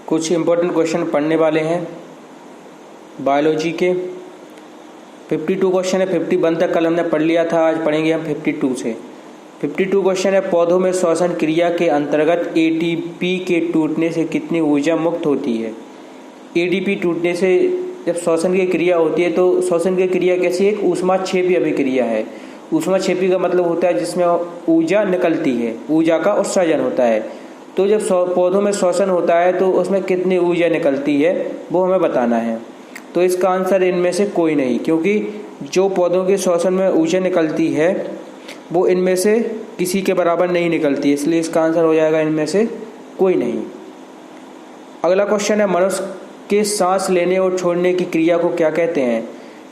कुछ important question पढ़ने वाले हैं बायोलॉजी के। 52 क्वेश्चन है, 51 तक कल हमने पढ़ लिया था, आज पढ़ेंगे हम 52 से। 52 क्वेश्चन है, पौधों में श्वसन क्रिया के अंतर्गत एटीपी के टूटने से कितनी ऊर्जा मुक्त होती है। एटीपी टूटने से जब श्वसन की क्रिया होती है तो श्वसन की क्रिया कैसी है, एक ऊष्माक्षेपी अभिक्रिया है। ऊष्माक्षेपी का मतलब होता है जिसमें ऊर्जा निकलती है, ऊर्जा का उत्सर्जन होता है। तो जब पौधों में श्वसन होता है तो उसमें कितनी ऊर्जा निकलती है वो हमें बताना है। तो इसका आंसर इनमें से कोई नहीं, क्योंकि जो पौधों के श्वसन में ऊर्जा निकलती है वो इनमें से किसी के बराबर नहीं निकलती है, इसलिए इसका आंसर हो जाएगा इनमें से कोई नहीं। अगला क्वेश्चन है, मनुष्य के सांस लेने और छोड़ने की क्रिया को क्या कहते हैं।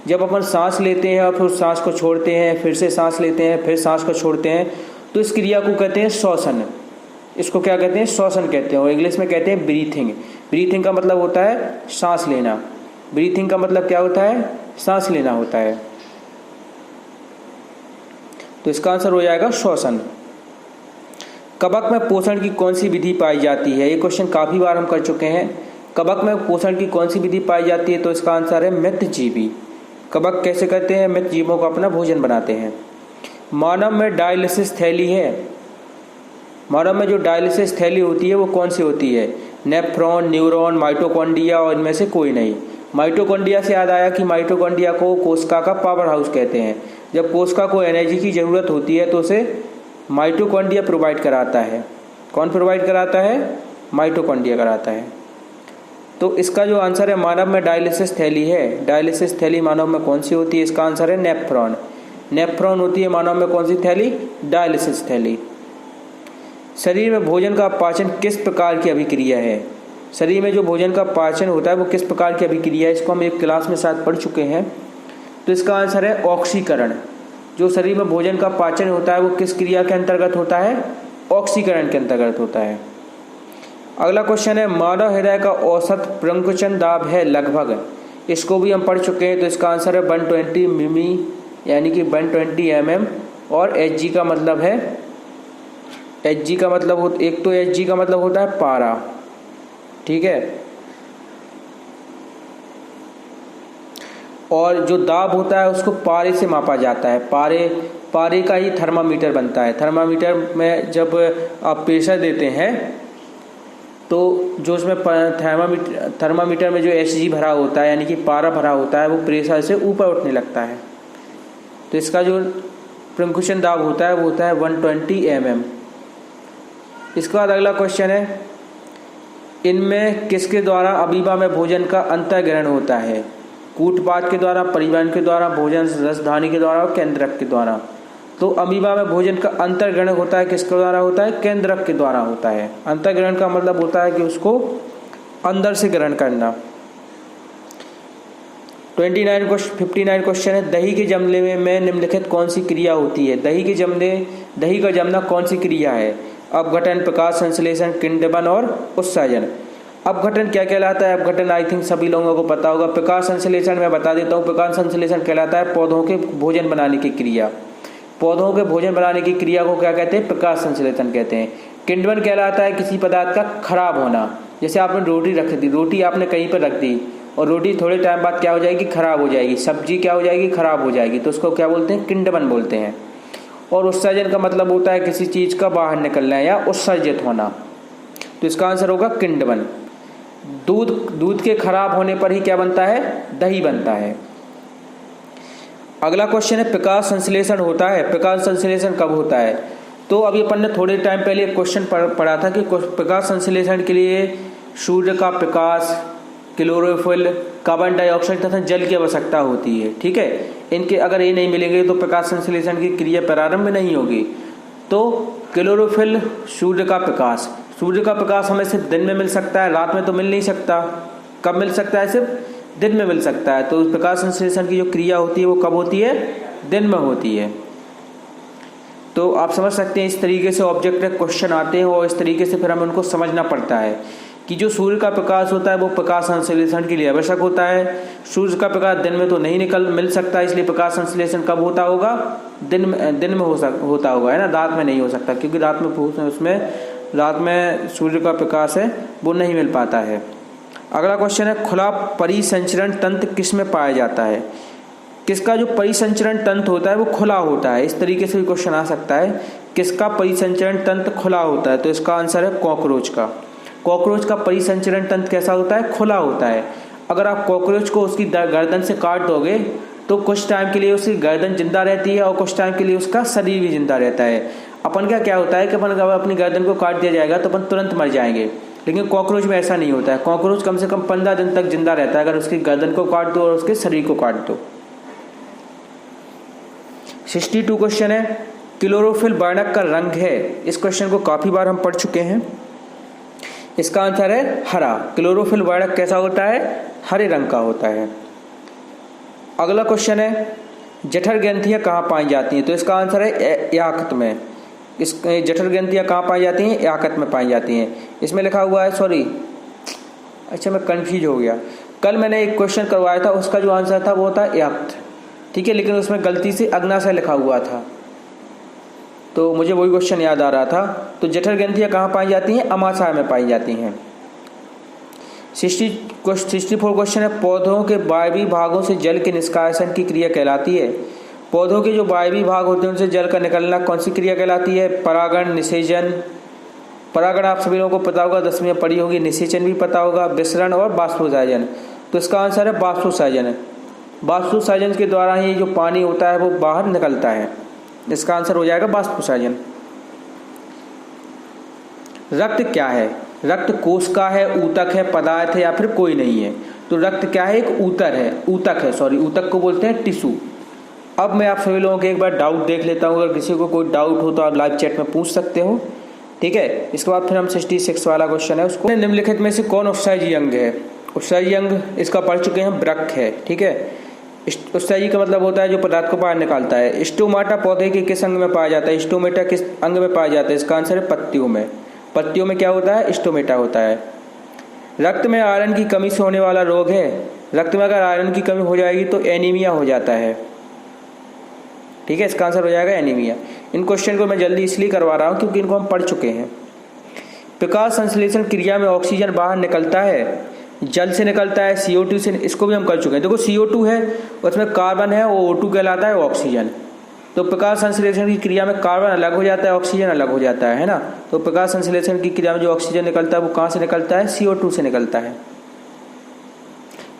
जब अपन सांस लेते हैं और फिर सांस को छोड़ते हैं, फिर से सांस लेते हैं, फिर सांस को छोड़ते हैं, तो इस क्रिया को कहते हैं श्वसन। इसको क्या कहते हैं, श्वसन कहते हैं, और इंग्लिश में कहते हैं ब्रीथिंग। ब्रीथिंग का मतलब होता है सांस लेना। ब्रीथिंग का मतलब क्या होता है, सांस लेना होता है। तो इसका आंसर हो जाएगा श्वसन। कवक में पोषण की कौन सी विधि पाई जाती है। ये क्वेश्चन काफी बार हम कर चुके हैं। कवक में पोषण की कौन सी विधि पाई जाती है, तो इसका आंसर है मृतजीवी। कवक कैसे करते हैं, मृत जीवों को अपना भोजन बनाते हैं। मानव में डायलिसिस थैली है। मानव में जो डायलिसिस थैली होती है वो कौन सी होती है, नेफ्रॉन, न्यूरॉन, माइटोकॉन्ड्रिया, और इनमें से कोई नहीं। माइटोकॉन्ड्रिया से याद आया कि माइटोकॉन्ड्रिया को कोशिका का पावर हाउस कहते हैं। जब कोशिका को एनर्जी की जरूरत होती है तो उसे माइटोकॉन्ड्रिया प्रोवाइड कराता है। कौन प्रोवाइड कराता है, माइटोकॉन्ड्रिया कराता है। तो इसका जो आंसर है, मानव में डायलिसिस थैली है। डायलिसिस थैली मानव में कौन सी होती है, इसका आंसर है नेफ्रॉन। नेफ्रॉन होती है मानव में कौन सी थैली, डायलिसिस थैली। शरीर में भोजन का पाचन किस प्रकार की अभिक्रिया है। शरीर में जो भोजन का पाचन होता है वो किस प्रकार की अभिक्रिया है, इसको हम एक क्लास में शायद पढ़ चुके हैं। तो इसका आंसर है ऑक्सीकरण। जो शरीर में भोजन का पाचन होता है वो किस क्रिया के अंतर्गत होता है, ऑक्सीकरण के अंतर्गत होता है। अगला क्वेश्चन है, मानव हृदय का औसत प्रंकुचन दाब है लगभग। इसको भी हम पढ़ चुके हैं। तो इसका आंसर है 120 मिमी, यानी कि 120 mm। और एच का मतलब है, एच का मतलब एक तो एच का मतलब होता है पारा, ठीक है। और जो दाब होता है उसको पारे से मापा जाता है। पारे का ही थर्मामीटर बनता है। थर्मामीटर में जब आप प्रेशर देते हैं तो जो उसमें थर्मामीटर में जो Hg भरा होता है, यानी कि पारा भरा होता है, वो प्रेशर से ऊपर उठने लगता है। तो इसका जो प्रंकुशन दाब होता है वो होता है 120 mm। इसके बाद अगला क्वेश्चन है, इनमें किसके द्वारा अमीबा में भोजन का अंतर्ग्रहण होता है। कूटपाद के द्वारा, परिवहन के द्वारा, भोजन रसधानी के द्वारा और केंद्रक के द्वारा। तो अमीबा में भोजन का अंतर्ग्रहण होता है किसके द्वारा होता है, केंद्रक के द्वारा होता है। अंतर्ग्रहण का मतलब होता है कि उसको अंदर से ग्रहण करना। 59 क्वेश्चन है, दही के जमने में निम्नलिखित कौन सी क्रिया होती है। दही का जमना कौन सी क्रिया है, अपघटन, प्रकाश संश्लेषण, किण्वन और उत्सर्जन। अपघटन क्या कहलाता है, अपघटन आई थिंक सभी लोगों को पता होगा। प्रकाश संश्लेषण मैं बता देता हूँ। प्रकाश संश्लेषण कहलाता है पौधों के भोजन बनाने की क्रिया। पौधों के भोजन बनाने की क्रिया को क्या कहते हैं, प्रकाश संश्लेषण कहते हैं। किण्वन कहलाता है किसी पदार्थ का खराब होना। जैसे आपने रोटी रख दी, रोटी आपने कहीं पर रख दी और रोटी थोड़े टाइम बाद क्या हो जाएगी, खराब हो जाएगी। सब्जी क्या हो जाएगी, खराब हो जाएगी। तो उसको क्या बोलते हैं, किण्वन बोलते हैं। और उत्सर्जन का मतलब होता है किसी चीज का बाहर निकलना या उत्सर्जित होना। तो इसका आंसर होगा किण्वन। दूध के खराब होने पर ही क्या बनता है, दही बनता है। अगला क्वेश्चन है, प्रकाश संश्लेषण होता है। प्रकाश संश्लेषण कब होता है। तो अभी अपन ने थोड़े टाइम पहले एक क्वेश्चन पढ़ा था कि प्रकाश संश्लेषण के लिए सूर्य का प्रकाश, क्लोरोफिल, कार्बन डाइऑक्साइड तथा जल की आवश्यकता होती है, ठीक है। इनके अगर ये नहीं मिलेंगे तो प्रकाश संश्लेषण की क्रिया प्रारंभ नहीं होगी। तो क्लोरोफिल, सूर्य का प्रकाश हमें सिर्फ दिन में मिल सकता है, रात में तो मिल नहीं सकता। कब मिल सकता है, सिर्फ दिन में मिल सकता है। तो प्रकाश संश्लेषण की जो क्रिया होती है वो कब होती है, दिन में होती है। तो आप समझ सकते हैं इस तरीके से ऑब्जेक्ट क्वेश्चन आते हैं और इस तरीके से फिर हमें उनको समझना पड़ता है कि जो सूर्य का प्रकाश होता है वो प्रकाश संश्लेषण के लिए आवश्यक होता है। सूर्य का प्रकाश दिन में तो नहीं मिल सकता, इसलिए प्रकाश संश्लेषण कब होता होगा, दिन में होता होगा, है ना। रात में नहीं हो सकता, क्योंकि रात में उसमें रात में सूर्य का प्रकाश है वो नहीं मिल पाता है। अगला क्वेश्चन है, खुला परिसंचरण तंत्र किस में पाया जाता है? किसका जो परिसंचरण तंत्र होता है वो खुला होता है। इस तरीके से भी क्वेश्चन आ सकता है, किसका परिसंचरण तंत्र खुला होता है? तो इसका आंसर है कॉकरोच का। कॉकरोच का परिसंचरण तंत्र कैसा होता है? खुला होता है। अगर आप कॉकरोच को उसकी गर्दन से काट दोगे तो कुछ टाइम के लिए उसकी गर्दन जिंदा रहती है और कुछ टाइम के लिए उसका शरीर भी जिंदा रहता है। अपन का क्या होता है कि अपन अगर अपनी गर्दन को काट दिया जाएगा तो अपन तुरंत मर जाएंगे, लेकिन कॉकरोच में ऐसा नहीं होता है। कॉकरोच कम से कम 15 दिन तक जिंदा रहता है अगर उसकी गर्दन को काट दो और उसके शरीर को काट दो। 62 क्वेश्चन है, क्लोरोफिल वर्णक का रंग है। इस क्वेश्चन को काफी बार हम पढ़ चुके हैं। इसका आंसर है हरा। क्लोरोफिल वर्णक कैसा होता है? हरे रंग का होता है। अगला क्वेश्चन है, जठर ग्रंथियां कहाँ पाई जाती हैं? तो इसका आंसर है यकृत में। इस जठर ग्रंथियां कहाँ पाई जाती हैं? यकृत में पाई जाती हैं। इसमें लिखा हुआ है, सॉरी, अच्छा मैं कंफ्यूज हो गया। कल मैंने एक क्वेश्चन करवाया था, उसका जो आंसर था वो था यकृत, ठीक है, लेकिन उसमें गलती से अग्नाशय लिखा हुआ था, तो मुझे वही क्वेश्चन याद आ रहा था। तो जठर ग्रंथियां कहाँ पाई जाती हैं? अमाशय में पाई जाती हैं। 64 क्वेश्चन है, पौधों के वायवीय भागों से जल के निष्कासन की क्रिया कहलाती है। पौधों के जो वायवीय भाग होते हैं उनसे जल का निकलना कौन सी क्रिया कहलाती है? परागण, निषेचन। परागण आप सभी लोगों को पता होगा, 10वीं में पढ़ी होगी। निषेचन भी पता होगा, विसरण और बाष्पोत्सर्जन। तो इसका आंसर है बाष्पोत्सर्जन। बाष्पोत्सर्जन के द्वारा ही जो पानी होता है वो बाहर निकलता है। इसका आंसर हो जाएगा बाष्पोत्सर्जन। रक्त क्या है? रक्त कोशिका है, ऊतक है, पदार्थ है या फिर कोई नहीं है? तो रक्त क्या है? एक ऊतक है, ऊतक को बोलते हैं टिश्यू। अब मैं आप सभी लोगों के एक बार डाउट देख लेता हूँ। अगर किसी को कोई डाउट हो तो आप लाइव चैट में पूछ सकते हो, ठीक है। इसके बाद फिर हम 66 वाला क्वेश्चन है, उसको निम्नलिखित में से कौन उत्सर्जी अंग है? उत्सर्जी अंग इसका पढ़ चुके हैं, वृक्क है, ठीक है। उत्सर्जी का मतलब होता है जो पदार्थ को बाहर निकालता है। स्टोमाटा पौधे के किस अंग में पाया जाता है? स्टोमेटा किस अंग में पाया जाता है? इसका आंसर है पत्तियों में। पत्तियों में क्या होता है? स्टोमेटा होता है। रक्त में आयरन की कमी से होने वाला रोग है। रक्त में अगर आयरन की कमी हो जाएगी तो एनीमिया हो जाता है, ठीक है। इसका आंसर हो जाएगा एनीमिया। इन क्वेश्चन को मैं जल्दी इसलिए करवा रहा हूँ क्योंकि इनको हम पढ़ चुके हैं। प्रकाश संश्लेषण क्रिया में ऑक्सीजन बाहर निकलता है, जल से निकलता है, CO2 से, इसको भी हम कर चुके हैं। देखो CO2 है, उसमें कार्बन है, वो O2 कहलाता है, ऑक्सीजन। तो प्रकाश संश्लेषण की क्रिया में कार्बन अलग हो जाता है, ऑक्सीजन अलग हो जाता है ना। तो प्रकाश संश्लेषण की क्रिया में जो ऑक्सीजन निकलता है वो कहाँ से निकलता है? CO2 से निकलता है।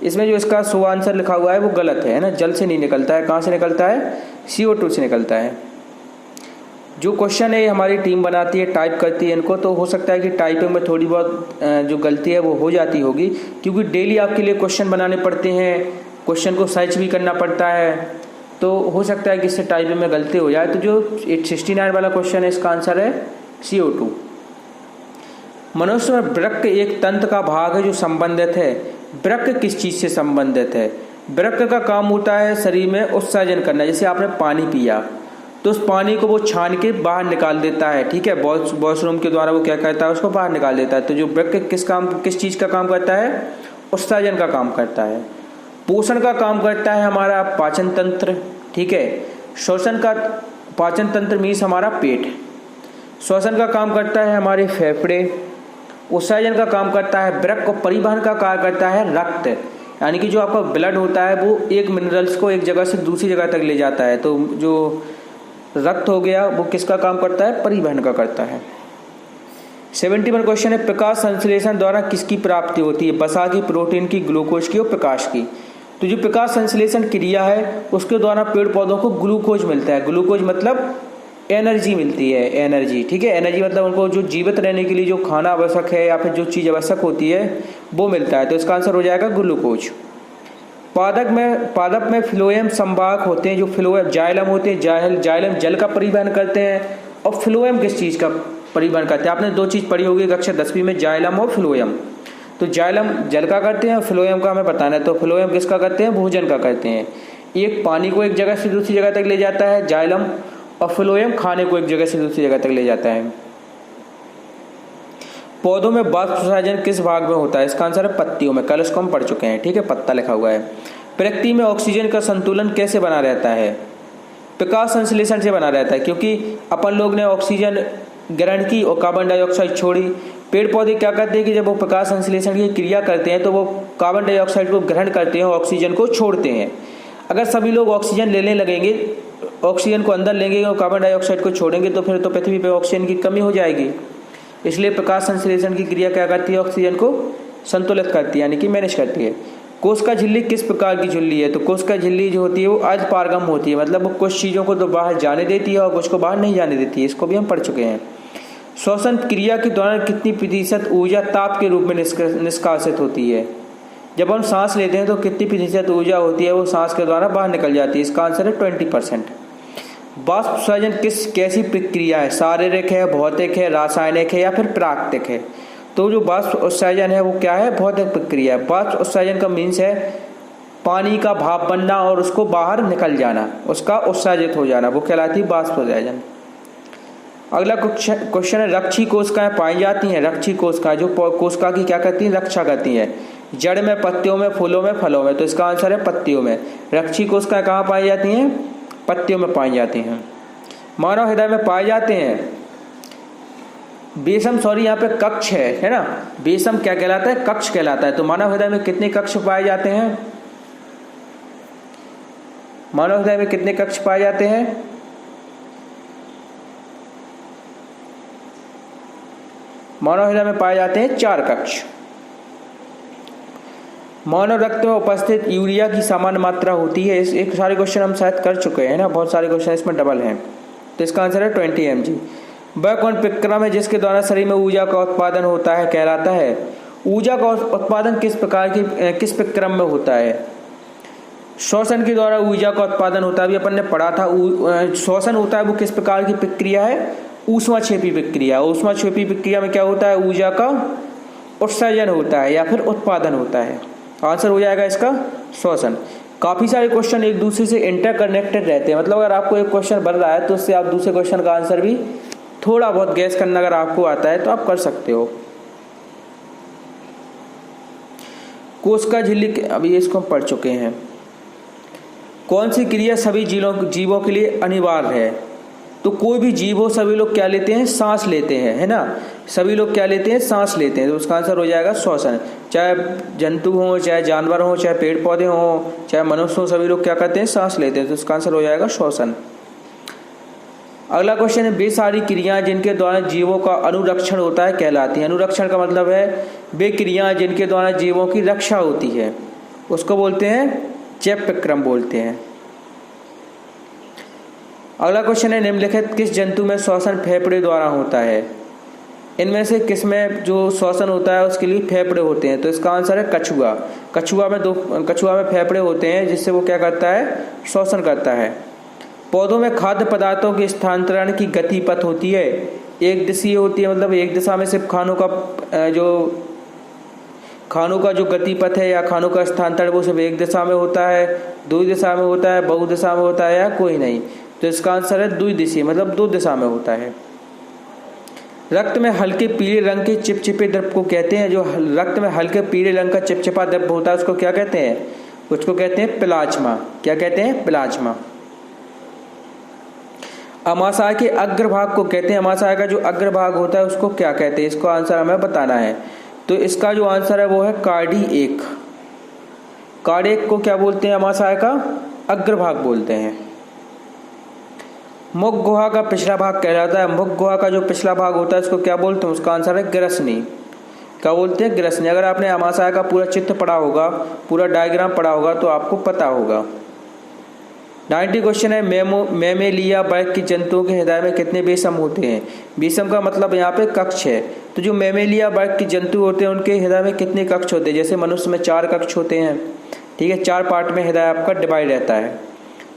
इसमें जो इसका सो आंसर लिखा हुआ है वो गलत है ना, जल से नहीं निकलता है। कहाँ से निकलता है? CO2 से निकलता है। जो क्वेश्चन है हमारी टीम बनाती है, टाइप करती है इनको, तो हो सकता है कि टाइपिंग में थोड़ी बहुत जो गलती है वो हो जाती होगी, क्योंकि डेली आपके लिए क्वेश्चन बनाने पड़ते हैं, क्वेश्चन को सर्च भी करना पड़ता है, तो हो सकता है कि इससे टाइपिंग में गलती हो जाए। तो जो 69 वाला क्वेश्चन है इसका आंसर है CO2। मनुष्य में वृक्क एक तंत्र का भाग है जो संबंधित है। वृक्क किस चीज से संबंधित है? वृक्क का काम होता है शरीर में उत्सर्जन करना। जैसे आपने पानी पिया तो उस पानी को वो छान के बाहर निकाल देता है, ठीक है। वॉशरूम के द्वारा वो क्या करता है? उसको बाहर निकाल देता है। तो जो वृक्क किस चीज का काम करता है? उत्सर्जन का काम करता है। पोषण का काम करता है हमारा पाचन तंत्र, ठीक है। श्वसन का, पाचन तंत्र मीन्स हमारा पेट। श्वसन का काम करता है हमारे फेफड़े। उत्सर्जन का काम करता है वृक्क। और परिवहन का कार्य करता है रक्त, यानी कि जो आपका ब्लड होता है वो एक मिनरल्स को एक जगह से दूसरी जगह तक ले जाता है। तो जो रक्त हो गया वो किसका काम करता है? परिवहन का करता है। 71 क्वेश्चन है, प्रकाश संश्लेषण द्वारा किसकी प्राप्ति होती है? वसा की, प्रोटीन की, ग्लूकोज की और प्रकाश की। तो जो प्रकाश संश्लेषण क्रिया है उसके द्वारा पेड़ पौधों को ग्लूकोज मिलता है। ग्लूकोज मतलब एनर्जी मिलती है, एनर्जी, ठीक है। एनर्जी मतलब उनको जो जीवित रहने के लिए जो खाना आवश्यक है या फिर जो चीज़ आवश्यक होती है वो मिलता है। तो इसका आंसर हो जाएगा ग्लूकोज। पादप में फ्लोएम संवाहक होते हैं। जो फ्लोएम जाइलम होते हैं, जाइलम जल का परिवहन करते हैं। और फ्लोएम किस चीज़ का परिवहन करते हैं? आपने दो चीज़ पढ़ी होगी कक्षा 10वीं में, जाइलम और फ्लोएम। तो जाइलम जल का करते हैं और फ्लोएम का हमें बताना है। तो फ्लोएम किसका करते हैं? भोजन का करते हैं। एक पानी को एक जगह से दूसरी जगह तक ले जाता है जाइलम, और फ्लोएम खाने को एक जगह से दूसरी जगह तक ले जाता है। पौधों में बाष्पोत्सर्जन किस भाग में होता है? इसका आंसर है पत्तियों में। कल इसको हम पढ़ चुके हैं, ठीक है, पत्ता लिखा हुआ है। प्रकृति में ऑक्सीजन का संतुलन कैसे बना रहता है? प्रकाश संश्लेषण से बना रहता है, क्योंकि अपन लोग ने ऑक्सीजन ग्रहण की और कार्बन डाइऑक्साइड छोड़ी। पेड़ पौधे क्या करते हैं कि जब वो प्रकाश संश्लेषण की क्रिया करते हैं तो वो कार्बन डाइऑक्साइड को ग्रहण करते हैं और ऑक्सीजन को छोड़ते हैं। अगर सभी लोग ऑक्सीजन लेने लगेंगे, ऑक्सीजन को अंदर लेंगे और कार्बन डाइऑक्साइड को छोड़ेंगे तो फिर तो पृथ्वी पर ऑक्सीजन की कमी हो जाएगी। इसलिए प्रकाश संश्लेषण की क्रिया क्या करती है, ऑक्सीजन को संतुलित करती है, यानी कि मैनेज करती है। कोशिका झिल्ली किस प्रकार की झिल्ली है? तो कोशिका झिल्ली जो होती है वो अर्धपारगम होती है, मतलब वो कुछ चीज़ों को तो बाहर जाने देती है और कुछ को बाहर नहीं जाने देती है। इसको भी हम पढ़ चुके हैं। श्वसन क्रिया के दौरान कितनी प्रतिशत ऊर्जा ताप के रूप में निष्कासित होती है? जब हम सांस लेते हैं तो कितनी प्रतिशत ऊर्जा होती है वो सांस के द्वारा बाहर निकल जाती है? इसका आंसर है 20%। वाष्प उत्सर्जन कैसी प्रक्रिया है? शारीरिक है, भौतिक है, रासायनिक है या फिर प्राकृतिक है? तो जो वाष्प उत्सर्जन है वो क्या है? भौतिक प्रक्रिया है। वाष्प उत्सर्जन का मीन्स है पानी का भाप बनना और उसको बाहर निकल जाना, उसका उत्सर्जित हो जाना, वो कहलाती है वाष्प उत्सर्जन। अगला क्वेश्चन है, रक्षी कोशिकाएं पाई जाती हैं। रक्षी कोशिकाएं जो कोशिका की क्या करती हैं? रक्षा करती हैं। जड़ में, पत्तियों में, फूलों में, फलों में? तो इसका आंसर है पत्तियों में। रक्षी कोशिकाएं कहाँ पाई जाती हैं? पत्तियों में पाई जाती हैं। मानव हृदय में पाए जाते हैं बेसम, सॉरी यहाँ पे कक्ष है ना, बेसम क्या कहलाता है? कक्ष कहलाता है। तो मानव हृदय में कितने कक्ष पाए जाते हैं? मानव हृदय में कितने कक्ष पाए जाते हैं? मानव हृदय में पाए जाते हैं 4 कक्ष। मानव रक्त में उपस्थित यूरिया की समान मात्रा होती है। इस एक सारे क्वेश्चन हम शायद कर चुके हैं ना, बहुत सारे क्वेश्चन इसमें डबल हैं। तो इसका आंसर है 20 mg। वह कौन प्रक्रिया है जिसके द्वारा शरीर में ऊर्जा का उत्पादन होता है कहलाता है? ऊर्जा का उत्पादन किस प्रक्रिया में होता है? श्वसन के द्वारा ऊर्जा का उत्पादन होता है, अभी अपन ने पढ़ा था। श्वसन होता है वो किस प्रकार की प्रक्रिया है? ऊष्माक्षेपी प्रक्रिया। ऊष्माक्षेपी प्रक्रिया में क्या होता है? ऊर्जा का उत्सर्जन होता है या फिर उत्पादन होता है। आंसर हो जाएगा इसका श्वसन। काफी सारे क्वेश्चन एक दूसरे से इंटरकनेक्टेड रहते हैं, मतलब अगर आपको एक क्वेश्चन बन रहा है तो उससे आप दूसरे क्वेश्चन का आंसर भी थोड़ा बहुत गैस करना अगर आपको आता है तो आप कर सकते हो। कोशिका झिल्ली, अभी इसको हम पढ़ चुके हैं। कौन सी क्रिया सभी जीवों के लिए अनिवार्य है? तो कोई भी जीव हो, सभी लोग क्या लेते हैं? सांस लेते हैं, है ना। सभी लोग क्या लेते हैं? सांस लेते हैं। तो उसका आंसर हो जाएगा श्वसन। चाहे जंतु हो, चाहे जानवर हो, चाहे पेड़ पौधे हो, चाहे मनुष्य हो, सभी लोग क्या करते हैं? सांस लेते हैं। तो उसका आंसर हो जाएगा श्वसन। अगला क्वेश्चन है, वे सारी क्रियाएं जिनके द्वारा जीवों का अनुरक्षण होता है कहलाती है? अनुरक्षण का मतलब है वे क्रियाएं जिनके द्वारा जीवों की रक्षा होती है, उसको बोलते हैं चेप प्रक्रम बोलते हैं। अगला क्वेश्चन है, निम्नलिखित किस जंतु में श्वसन फेफड़े द्वारा होता है? इनमें से किस में जो श्वसन होता है उसके लिए फेफड़े होते हैं? तो इसका आंसर है कछुआ। कछुआ में फेफड़े होते हैं जिससे वो क्या करता है? श्वसन करता है। पौधों में खाद्य पदार्थों के स्थानांतरण की गतिपथ होती है, एक दिशीय होती है, मतलब एक दिशा में सिर्फ खानों का जो गतिपथ है या खानों का स्थानांतरण वो सिर्फ एक दिशा में होता है, दो दिशा में होता है, बहुदिशा में होता है या कोई नहीं? तो इसका आंसर है द्विदिशीय, मतलब 2 दिशा में होता है। रक्त में हल्के पीले रंग के चिपचिपे द्रव को कहते हैं? जो रक्त में हल्के पीले रंग का चिपचिपा द्रव होता है उसको क्या कहते हैं? उसको कहते हैं प्लाज्मा। क्या कहते हैं? प्लाज्मा। अमाशय के अग्रभाग को कहते हैं? अमाशय का जो अग्रभाग होता है उसको क्या कहते हैं? इसको आंसर हमें बताना है। तो इसका जो आंसर है वो है कार्डिएक। कार्डिएक को क्या बोलते हैं? अमाशय का अग्रभाग बोलते हैं। मुख गुहा का पिछला भाग कहलाता है? मुख गुहा का जो पिछला भाग होता है उसको क्या बोलते हैं? उसका आंसर है ग्रसनी। क्या बोलते हैं? ग्रसनी। अगर आपने अमाशय का पूरा चित्र पढ़ा होगा, पूरा डायग्राम पढ़ा होगा तो आपको पता होगा। 90 क्वेश्चन है, मैमेलिया वर्ग के जंतुओं के हृदय में कितने बेसम होते हैं? बेसम का मतलब यहाँ पे कक्ष है। तो जो मैमेलिया वर्ग के जंतु होते हैं उनके हृदय में कितने कक्ष होते हैं? जैसे मनुष्य में 4 कक्ष होते हैं, ठीक है, 4 पार्ट में हृदय आपका डिवाइड रहता है।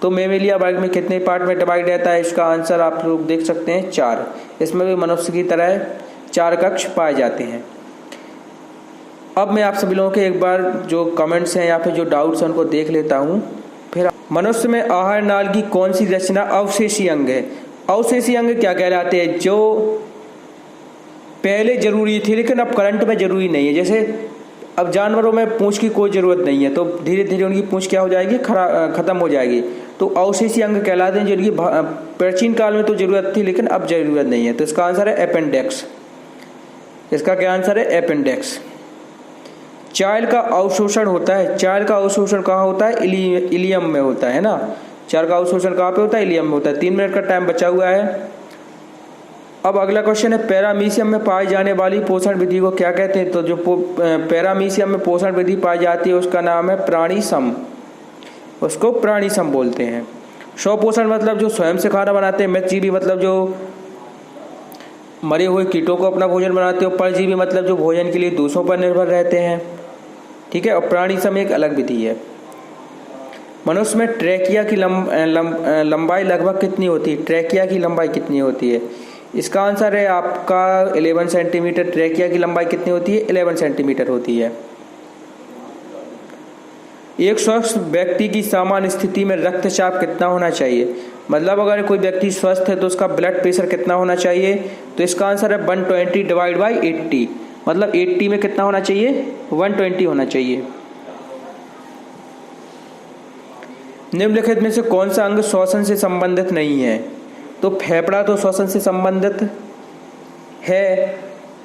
तो मैमेलिया वर्ग में कितने पार्ट में डिवाइड रहता है? इसका आंसर आप लोग देख सकते हैं 4। इसमें भी मनुष्य की तरह 4 कक्ष पाए जाते हैं। अब मैं आप सभी लोगों के एक बार जो कमेंट्स हैं या फिर जो डाउट्स हैं उनको देख लेता हूँ। फिर मनुष्य में आहार नाल की कौन सी रचना अवशेषी अंग है? अवशेषी अंग क्या कहलाते हैं? जो पहले जरूरी थी लेकिन अब करंट में जरूरी नहीं है। जैसे अब जानवरों में पूंछ की कोई ज़रूरत नहीं है, तो धीरे धीरे उनकी पूंछ क्या हो जाएगी, खत्म हो जाएगी। तो अवशेषी अंग कहलाते हैं जिनकी प्राचीन काल में तो जरूरत थी लेकिन अब जरूरत नहीं है। तो इसका आंसर है अपेंडिक्स। इसका क्या आंसर है, अपेंडिक्स। चायल का अवशोषण होता है, चायल का अवशोषण कहाँ होता है, इलियम में होता है ना। चायल का अवशोषण कहाँ पे होता है, इलियम में होता है। 3 मिनट का टाइम बचा हुआ है। अब अगला क्वेश्चन है, पैरामीशियम में पाई जाने वाली पोषण विधि को क्या कहते हैं। तो जो पैरामीशियम में पोषण विधि पाई जाती है उसका नाम है प्राणीसम, उसको प्राणीसम बोलते हैं। स्वपोषण मतलब जो स्वयं से खाना बनाते हैं। मृतजीवी मतलब जो मरे हुए कीटों को अपना भोजन बनाते हैं। परजीवी मतलब जो भोजन के लिए दूसरों पर निर्भर रहते हैं, ठीक है। और प्राणीसम एक अलग विधि है। मनुष्य में ट्रैकिया की लंबाई लगभग कितनी होती है, ट्रैकिया की लंबाई कितनी होती है। इसका आंसर है आपका 11 सेंटीमीटर। ट्रैकिया की लंबाई कितनी होती है, 11 सेंटीमीटर होती है। एक स्वस्थ व्यक्ति की सामान्य स्थिति में रक्तचाप कितना होना चाहिए, मतलब अगर कोई व्यक्ति स्वस्थ है तो उसका ब्लड प्रेशर कितना होना चाहिए। तो इसका आंसर है 120 डिवाइड बाई 80, मतलब 80 में कितना होना चाहिए, 120 होना चाहिए। निम्नलिखित में से कौन सा अंग श्वसन से संबंधित नहीं है। तो फेफड़ा तो श्वसन से संबंधित है,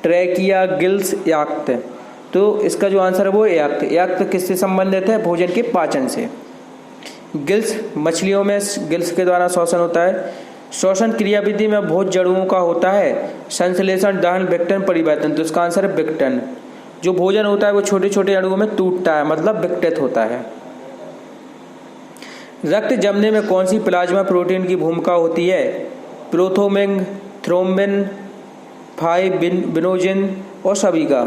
ट्रैकिया, गिल्स, याक्त। तो इसका जो आंसर है वो याक्त। याक्त किससे संबंधित है, भोजन के पाचन से। गिल्स, मछलियों में गिल्स के द्वारा श्वसन होता है। श्वसन क्रियाविधि में भोज जड़ुओं का होता है, संश्लेषण, दहन, विघटन, परिवर्तन। तो इसका आंसर है विघटन। जो भोजन होता है वो छोटे छोटे अणुओं में टूटता है, मतलब विघटित होता है। रक्त जमने में कौन सी प्लाज्मा प्रोटीन की भूमिका होती है। प्रोथ्रोम्बिन, थ्रोम्बिन, फाइब्रिनोजेन और सभी का।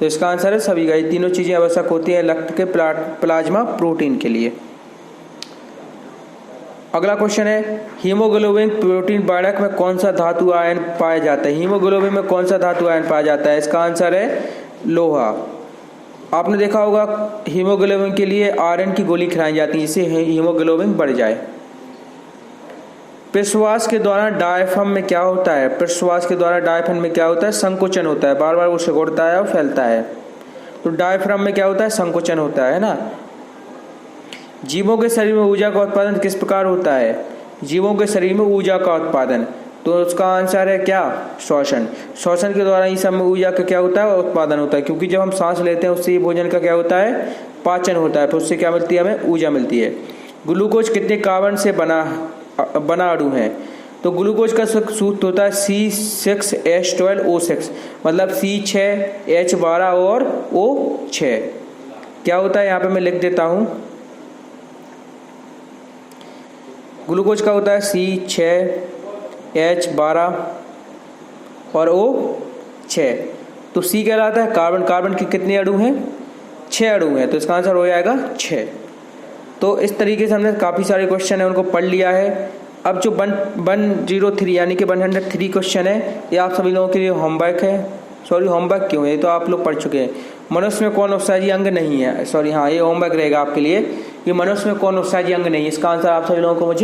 तो इसका आंसर है सभी का। ये तीनों चीजें आवश्यक होती हैं रक्त के प्लाज्मा प्रोटीन के लिए। अगला क्वेश्चन है, हीमोग्लोबिन प्रोटीन बाड़क में कौन सा धातु आयन पाया जाता है। हीमोग्लोबिन में कौन सा धातु आयन पाया जाता है। इसका आंसर है लोहा। आपने देखा होगा हीमोग्लोबिन के लिए आयरन की गोली खिलाई जाती है, इससे हीमोग्लोबिन बढ़ जाए। प्रश्वास के दौरान डायफ्राम में क्या होता है। प्रश्वास के दौरान डायफ्राम में क्या होता है, संकुचन होता है। बार बार वो सिकुड़ता है और फैलता है। तो डायफ्राम में क्या होता है, संकुचन होता है ना। जीवों के शरीर में ऊर्जा का उत्पादन किस प्रकार होता है। जीवों के शरीर में ऊर्जा का उत्पादन, तो उसका आंसर है क्या, श्वसन। श्वसन के द्वारा इस सब में ऊर्जा का क्या होता है, उत्पादन होता है। क्योंकि जब हम सांस लेते हैं उससे भोजन का क्या होता है, पाचन होता है, फिर उससे क्या मिलती है, हमें ऊर्जा मिलती है। ग्लूकोज कितने कार्बन से बना अणु है। तो ग्लूकोज का सूत्र होता है C6H12O6, मतलब C6H12 और O6। क्या होता है यहाँ पे मैं लिख देता हूँ। ग्लूकोज का होता है C6H12 और O6। तो C कहलाता है कार्बन। कार्बन के कितने अणु हैं, 6 अणु हैं। तो इसका आंसर हो जाएगा 6। तो इस तरीके से हमने काफ़ी सारे क्वेश्चन है उनको पढ़ लिया है। अब जो 103 यानी कि 103 क्वेश्चन है ये आप सभी लोगों के लिए होमवर्क है। सॉरी, होमवर्क क्यों है, ये तो आप लोग पढ़ चुके हैं। मनुष्य में कौन उपसाजी अंग नहीं है, सॉरी हाँ, ये होमवर्क रहेगा आपके लिए कि मनुष्य में कौन उपसाजी अंग नहीं है। इसका आंसर आप सभी लोगों को मुझे